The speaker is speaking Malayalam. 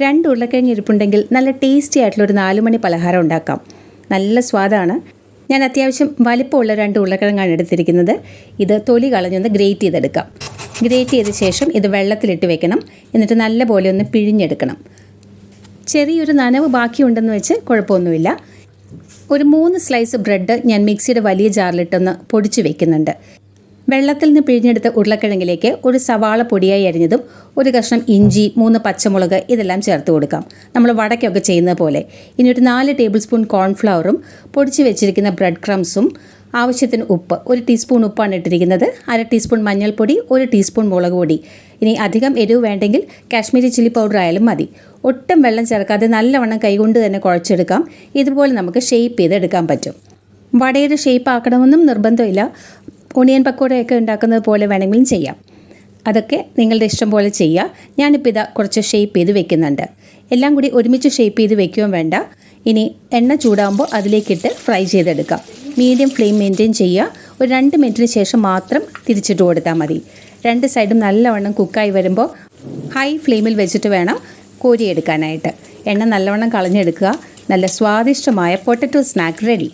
2 ഉരുളക്കിഴങ്ങ് ഇരിപ്പുണ്ടെങ്കിൽ നല്ല ടേസ്റ്റി ആയിട്ടുള്ളൊരു 4 മണി പലഹാരം ഉണ്ടാക്കാം. നല്ല സ്വാദാണ്. ഞാൻ അത്യാവശ്യം വലിപ്പമുള്ള 2 ഉരുളക്കിഴങ്ങാണ് എടുത്തിരിക്കുന്നത്. ഇത് തൊലി കളഞ്ഞൊന്ന് ഗ്രേറ്റ് ചെയ്തെടുക്കാം. ഗ്രേറ്റ് ചെയ്ത ശേഷം ഇത് വെള്ളത്തിലിട്ട് വെക്കണം. എന്നിട്ട് നല്ലപോലെ ഒന്ന് പിഴിഞ്ഞെടുക്കണം. ചെറിയൊരു നനവ് ബാക്കിയുണ്ടെന്ന് വെച്ച് കുഴപ്പമൊന്നുമില്ല. ഒരു 3 സ്ലൈസ് ബ്രെഡ് ഞാൻ മിക്സിയുടെ വലിയ ജാറിലിട്ടൊന്ന് പൊടിച്ച് വെക്കുന്നുണ്ട്. വെള്ളത്തിൽ നിന്ന് പിഴിഞ്ഞെടുത്ത ഉരുളക്കിഴങ്ങിലേക്ക് ഒരു സവാള പൊടിയായി അരിഞ്ഞതും 1 കഷ്ണം ഇഞ്ചി, 3 പച്ചമുളക് ഇതെല്ലാം ചേർത്ത് കൊടുക്കാം. നമ്മൾ വടക്കൊക്കെ ചെയ്യുന്നത് പോലെ. ഇനി ഒരു 4 ടേബിൾ സ്പൂൺ കോൺഫ്ലവറും പൊടിച്ച് വെച്ചിരിക്കുന്ന ബ്രെഡ് ക്രംസും, ആവശ്യത്തിന് ഉപ്പ്, 1 ടീസ്പൂൺ ഉപ്പാണ് ഇട്ടിരിക്കുന്നത്, 1/2 ടീസ്പൂൺ മഞ്ഞൾപ്പൊടി, 1 ടീസ്പൂൺ മുളക് പൊടി. ഇനി അധികം എരിവ് വേണ്ടെങ്കിൽ കാശ്മീരി ചില്ലി പൗഡർ ആയാലും മതി. ഒട്ടും വെള്ളം ചേർക്കാതെ നല്ലവണ്ണം കൈകൊണ്ട് തന്നെ കുഴച്ചെടുക്കാം. ഇതുപോലെ നമുക്ക് ഷേപ്പ് ചെയ്തെടുക്കാൻ പറ്റും. വടയുടെ ഷേപ്പ് ആക്കണമെന്നും നിർബന്ധമില്ല. ഒണിയൻ പക്കോടയൊക്കെ ഉണ്ടാക്കുന്നത് പോലെ വേണമെങ്കിലും ചെയ്യാം. അതൊക്കെ നിങ്ങളുടെ ഇഷ്ടം പോലെ ചെയ്യുക. ഞാനിപ്പോൾ ഇതാ കുറച്ച് ഷേപ്പ് ചെയ്ത് വെക്കുന്നുണ്ട്. എല്ലാം കൂടി ഒരുമിച്ച് ഷേപ്പ് ചെയ്ത് വെക്കുകയും വേണ്ട. ഇനി എണ്ണ ചൂടാകുമ്പോൾ അതിലേക്കിട്ട് ഫ്രൈ ചെയ്തെടുക്കാം. മീഡിയം ഫ്ലെയിം മെയിൻറ്റെയിൻ ചെയ്യുക. ഒരു 2 മിനിറ്റിന് ശേഷം മാത്രം തിരിച്ചിട്ട് കൊടുത്താൽ മതി. 2 സൈഡും നല്ലവണ്ണം കുക്കായി വരുമ്പോൾ ഹൈ ഫ്ലെയിമിൽ വെച്ചിട്ട് വേണം കോരിയെടുക്കാനായിട്ട്. എണ്ണ നല്ലവണ്ണം കളഞ്ഞെടുക്കുക. നല്ല സ്വാദിഷ്ടമായ പൊട്ടറ്റോ സ്നാക്ക് റെഡി.